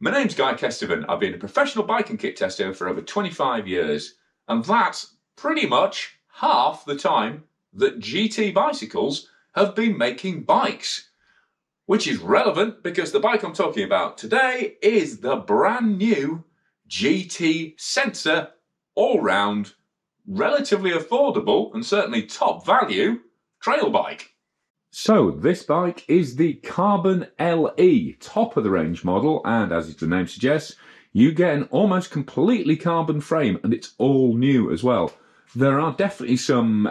My name's Guy Kestevan. I've been a professional bike and kit tester for over 25 years, and that's pretty much half the time that GT bicycles have been making bikes. Which is relevant because the bike I'm talking about today is the brand new GT Sensor all-round, relatively affordable and certainly top value trail bike. So this bike is the Carbon LE, top of the range model, and as the name suggests, you get an almost completely carbon frame, and it's all new as well. There are definitely some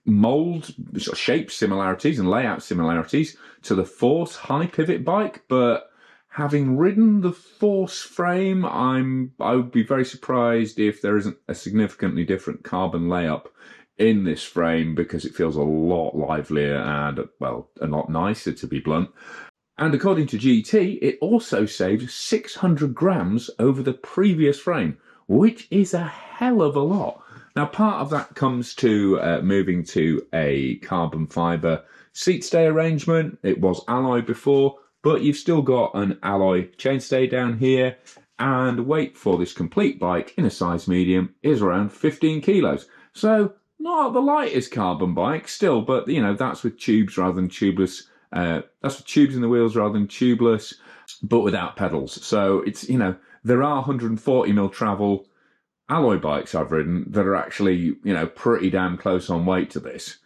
mould, sort of shape similarities and layout similarities to the Force high pivot bike, but having ridden the Force frame, I would be very surprised if there isn't a significantly different carbon layup in this frame, because it feels a lot livelier and, well, a lot nicer, to be blunt. And according to GT, it also saves 600 grams over the previous frame, which is a hell of a lot. Now, part of that comes to moving to a carbon fibre seat stay arrangement. It was alloy before, but you've still got an alloy chainstay down here, and weight for this complete bike in a size medium is around 15 kilos. So not the lightest carbon bike still, but you know, that's with tubes rather than tubeless. That's with tubes in the wheels rather than tubeless, but without pedals. So it's, you know, there are 140mm travel alloy bikes I've ridden that are actually, you know, pretty damn close on weight to this.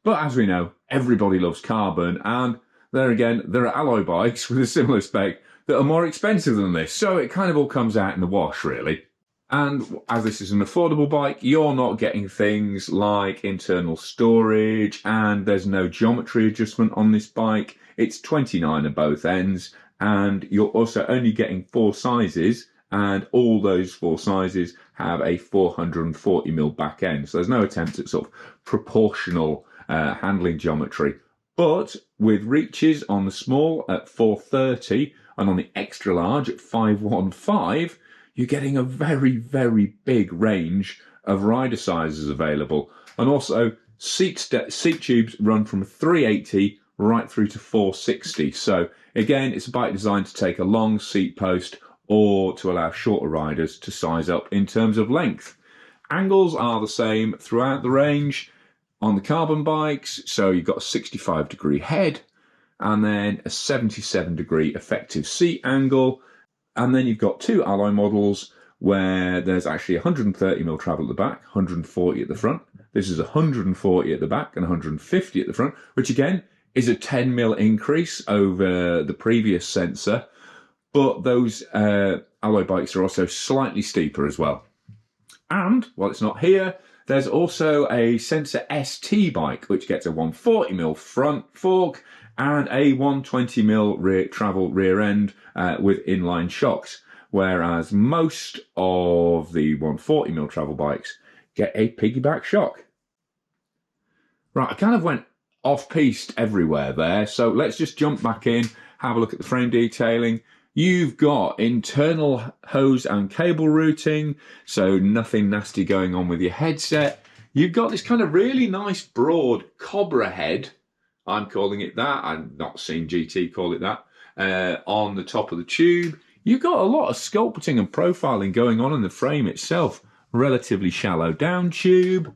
But as we know, everybody loves carbon, and there again, there are alloy bikes with a similar spec that are more expensive than this. So it kind of all comes out in the wash, really. And as this is an affordable bike, you're not getting things like internal storage, and there's no geometry adjustment on this bike. It's 29 at both ends, and you're also only getting 4 sizes, and all those 4 sizes have a 440mm back end. So there's no attempt at sort of proportional handling geometry. But with reaches on the small at 430 and on the extra large at 515, you're getting a very, very big range of rider sizes available. And also, seat tubes run from 380 right through to 460. So again, it's a bike designed to take a long seat post or to allow shorter riders to size up in terms of length. Angles are the same throughout the range on the carbon bikes. So you've got a 65-degree head and then a 77-degree effective seat angle. And then you've got 2 alloy models where there's actually 130mm travel at the back, 140 at the front. This is 140 at the back and 150 at the front, which again is a 10mm increase over the previous Sensor. But those alloy bikes are also slightly steeper as well. And while it's not here, there's also a Sensor ST bike, which gets a 140mm front fork and a 120mm travel rear end with inline shocks, whereas most of the 140mm travel bikes get a piggyback shock. Right, I kind of went off-piste everywhere there, so let's just jump back in, have a look at the frame detailing. You've got internal hose and cable routing, so nothing nasty going on with your headset. You've got this kind of really nice broad Cobra head, I'm calling it that, I've not seen GT call it that, on the top of the tube. You've got a lot of sculpting and profiling going on in the frame itself. Relatively shallow down tube,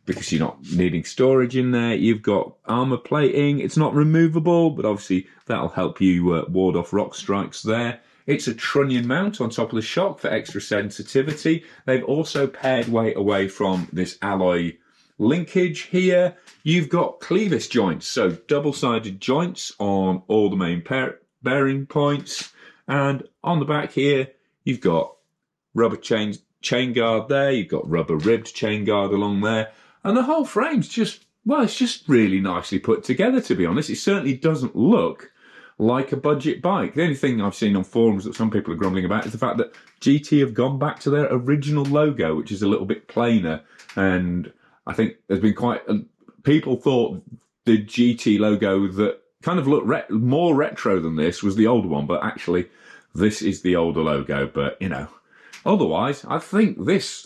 because you're not needing storage in there. You've got armour plating. It's not removable, but obviously that'll help you ward off rock strikes there. It's a trunnion mount on top of the shock for extra sensitivity. They've also pared weight away from this alloy linkage here. You've got clevis joints, so double-sided joints on all the main bearing points. And on the back here, you've got rubber chain guard there. You've got rubber ribbed chain guard along there. And the whole frame's just, well, it's just really nicely put together, to be honest. It certainly doesn't look like a budget bike. The only thing I've seen on forums that some people are grumbling about is the fact that GT have gone back to their original logo, which is a little bit plainer. And I think there's been people thought the GT logo that kind of looked more retro than this was the older one, but actually this is the older logo. But, you know, otherwise, I think this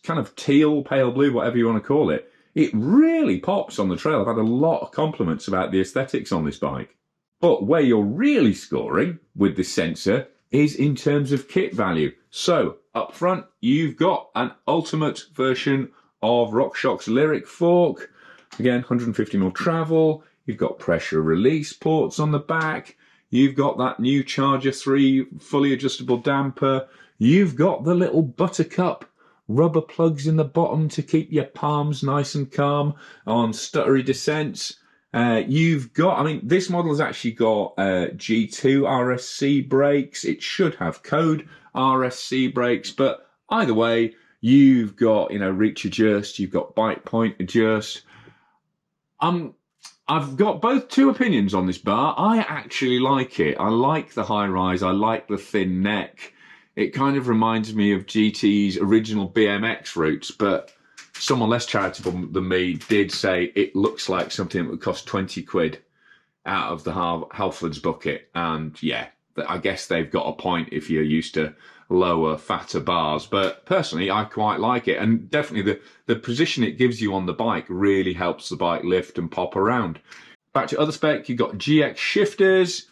kind of teal, pale blue, whatever you want to call it, it really pops on the trail. I've had a lot of compliments about the aesthetics on this bike. But where you're really scoring with this sensor is in terms of kit value. So up front, you've got an ultimate version of RockShox's Lyric fork. Again, 150mm travel. You've got pressure release ports on the back. You've got that new Charger 3 fully adjustable damper. You've got the little buttercup rubber plugs in the bottom to keep your palms nice and calm on stuttery descents. You've got, I mean, this model has actually got G2 RSC brakes. It should have code RSC brakes, but either way, you've got, reach adjust, you've got bike point adjust. I've got both two opinions on this bar. I actually like it. I like the high rise. I like the thin neck. It kind of reminds me of GT's original BMX routes, but someone less charitable than me did say it looks like something that would cost 20 quid out of the Halfords bucket. And yeah, I guess they've got a point if you're used to lower, fatter bars. But personally, I quite like it. And definitely the position it gives you on the bike really helps the bike lift and pop around. Back to other spec, you've got GX shifters.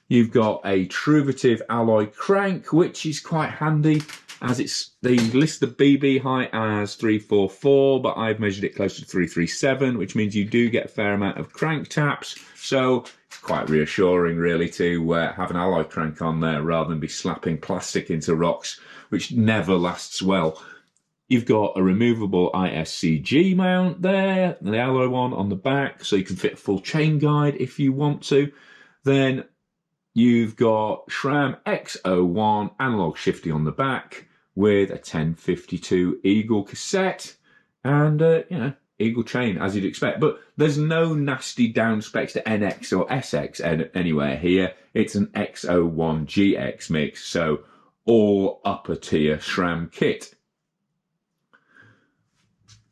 You've got a Truvative alloy crank, which is quite handy, as they list the BB height as 344, but I've measured it closer to 337, which means you do get a fair amount of crank taps. So it's quite reassuring, really, to have an alloy crank on there rather than be slapping plastic into rocks, which never lasts well. You've got a removable ISCG mount there, the alloy one on the back, so you can fit a full chain guide if you want to. Then you've got SRAM X01 analog shifty on the back with a 1052 Eagle cassette and, Eagle chain, as you'd expect. But there's no nasty down specs to NX or SX anywhere here. It's an X01 GX mix, so all upper tier SRAM kit.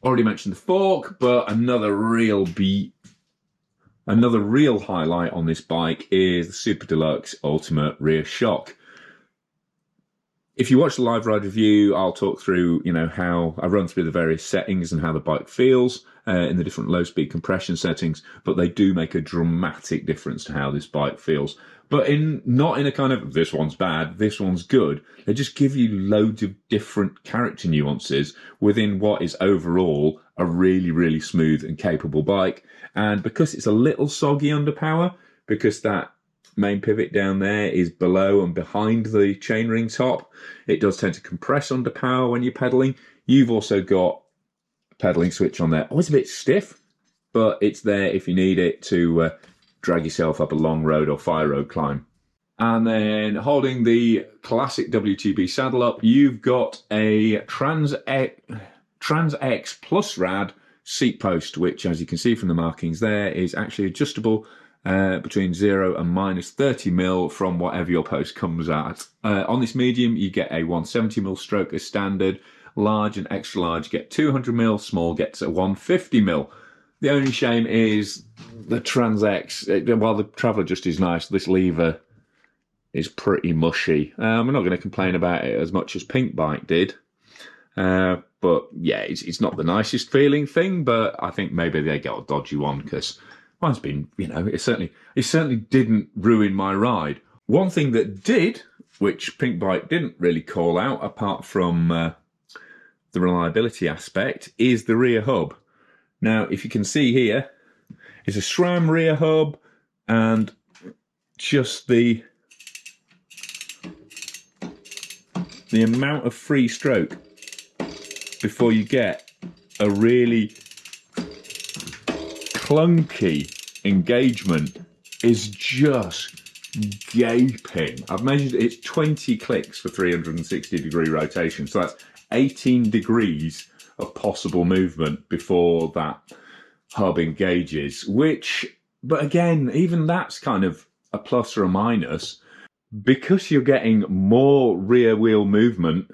Already mentioned the fork, but another real highlight on this bike is the Super Deluxe Ultimate Rear Shock. If you watch the live ride review, I'll talk through, how I run through the various settings and how the bike feels in the different low speed compression settings, but they do make a dramatic difference to how this bike feels. But not in a kind of, this one's bad, this one's good. They just give you loads of different character nuances within what is overall a really, really smooth and capable bike. And because it's a little soggy under power, because that main pivot down there is below and behind the chainring top, it does tend to compress under power when you're pedaling. You've also got a pedaling switch on there. Always a bit stiff, but it's there if you need it to drag yourself up a long road or fire road climb. And then holding the classic WTB saddle up, you've got a Trans X Plus Rad seat post, which, as you can see from the markings there, is actually adjustable between 0 and -30mm from whatever your post comes at. On this medium, you get a 170mm stroke as standard. Large and extra large get 200mm, small gets a 150mm. The only shame is the Trans X, while the travel adjust is nice, this lever is pretty mushy. I'm not going to complain about it as much as Pink Bike did. But yeah, it's not the nicest feeling thing, but I think maybe they got a dodgy one because mine's been, it certainly didn't ruin my ride. One thing that did, which Pink Bike didn't really call out apart from the reliability aspect, is the rear hub. Now, if you can see here, it's a SRAM rear hub and just the amount of free stroke before you get a really clunky engagement is just gaping. I've measured it's 20 clicks for 360-degree rotation, so that's 18 degrees of possible movement before that hub engages, but again, even that's kind of a plus or a minus, because you're getting more rear wheel movement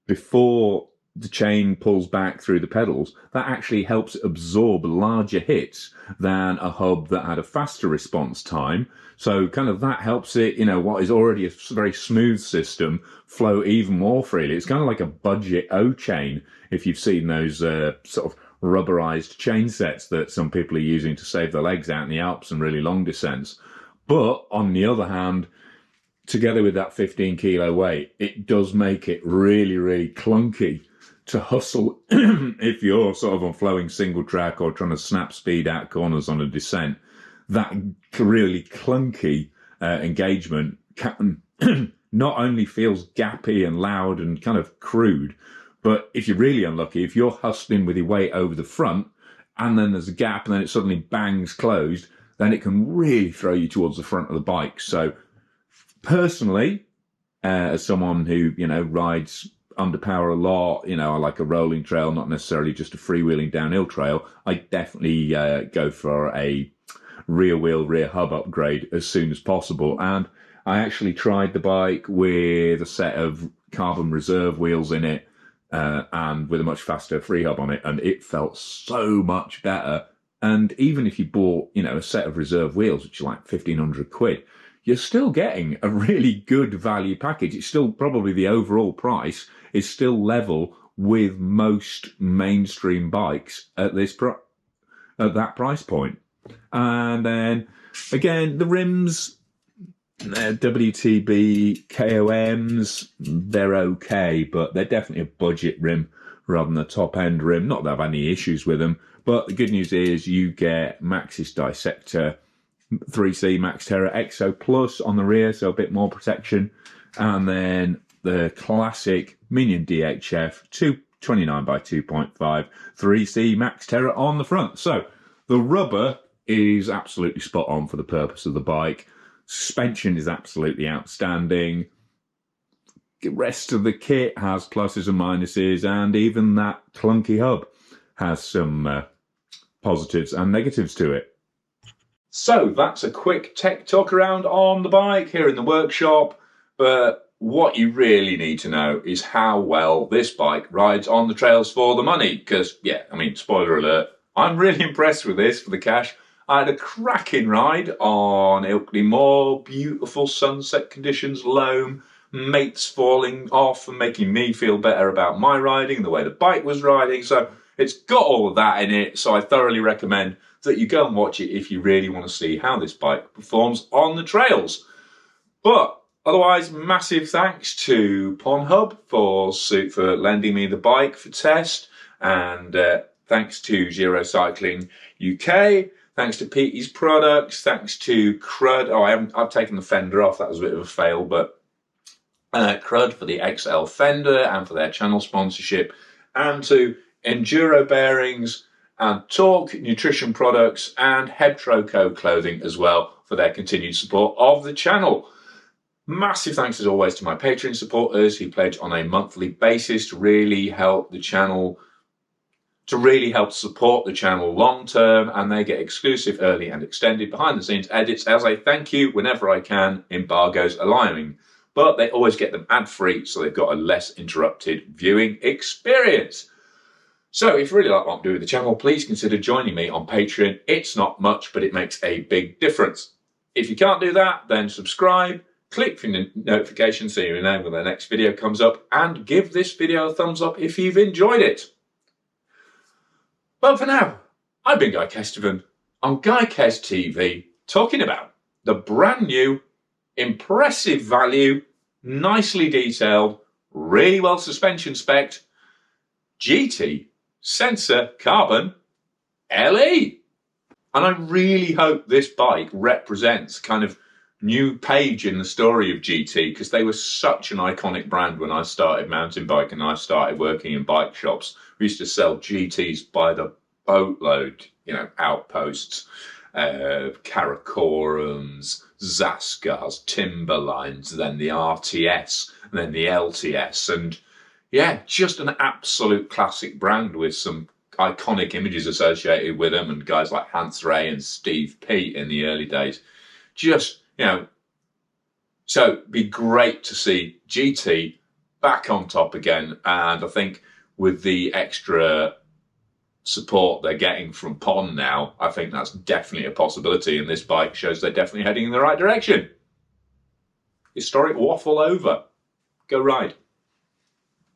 before the chain pulls back through the pedals. That actually helps absorb larger hits than a hub that had a faster response time. So kind of that helps it, what is already a very smooth system flow even more freely. It's kind of like a budget O chain, if you've seen those sort of rubberized chain sets that some people are using to save their legs out in the Alps and really long descents. But on the other hand, together with that 15 kilo weight, it does make it really, really clunky to hustle if you're sort of on flowing single track or trying to snap speed out corners on a descent. That really clunky engagement can not only feels gappy and loud and kind of crude, but if you're really unlucky, if you're hustling with your weight over the front and then there's a gap and then it suddenly bangs closed, then it can really throw you towards the front of the bike. So personally, as someone who, rides under power a lot, I like a rolling trail, not necessarily just a freewheeling downhill trail, I definitely go for a rear wheel, rear hub upgrade as soon as possible. And I actually tried the bike with a set of carbon reserve wheels in it and with a much faster free hub on it, and it felt so much better. And even if you bought, a set of reserve wheels, which are like 1,500 quid, you're still getting a really good value package. It's still probably the overall price is still level with most mainstream bikes at that price point. And then again, the rims, WTB KOMs, they're okay, but they're definitely a budget rim rather than a top end rim. Not that I've any issues with them, but the good news is you get Maxxis Dissector 3C Max Terra Exo Plus on the rear, so a bit more protection, and then the classic Minion DHF 229 by 2.5 3C Max Terra on the front. So the rubber is absolutely spot on for the purpose of the bike. Suspension is absolutely outstanding. The rest of the kit has pluses and minuses, and even that clunky hub has some positives and negatives to it. So that's a quick tech talk around on the bike here in the workshop, but what you really need to know is how well this bike rides on the trails for the money, because, spoiler alert, I'm really impressed with this for the cash. I had a cracking ride on Ilkley Moor, beautiful sunset conditions, loam, mates falling off and making me feel better about my riding and the way the bike was riding. So it's got all of that in it, so I thoroughly recommend that you go and watch it if you really want to see how this bike performs on the trails. But otherwise, massive thanks to Pornhub for lending me the bike for test, and thanks to Giro Cycling UK, thanks to Petey's Products, thanks to Crud. I've taken the fender off, that was a bit of a fail, but Crud for the XL fender and for their channel sponsorship, and to Enduro Bearings and Torque Nutrition Products and Hebtroco Clothing as well for their continued support of the channel. Massive thanks as always to my Patreon supporters who pledge on a monthly basis to really help the channel, support the channel long term, and they get exclusive, early and extended behind the scenes edits as a thank you whenever I can, embargoes allowing. But they always get them ad free, so they've got a less interrupted viewing experience. So if you really like what I'm doing with the channel, please consider joining me on Patreon. It's not much, but it makes a big difference. If you can't do that, then subscribe, click the notification so you know when the next video comes up, and give this video a thumbs up if you've enjoyed it. But for now, I've been Guy Kestevan on Guy Kes TV, talking about the brand new, impressive value, nicely detailed, really well suspension spec'd GT Sensor Carbon LE. And I really hope this bike represents kind of new page in the story of GT, because they were such an iconic brand when I started mountain biking and I started working in bike shops. We used to sell GTs by the boatload, Outposts, Karakorums, Zaskars, Timberlines, then the RTS, and then the LTS, and yeah, just an absolute classic brand with some iconic images associated with them, and guys like Hans Ray and Steve Pete in the early days. Just, so it'd be great to see GT back on top again, and I think with the extra support they're getting from PON now, I think that's definitely a possibility, and this bike shows they're definitely heading in the right direction. Historic waffle over. Go ride.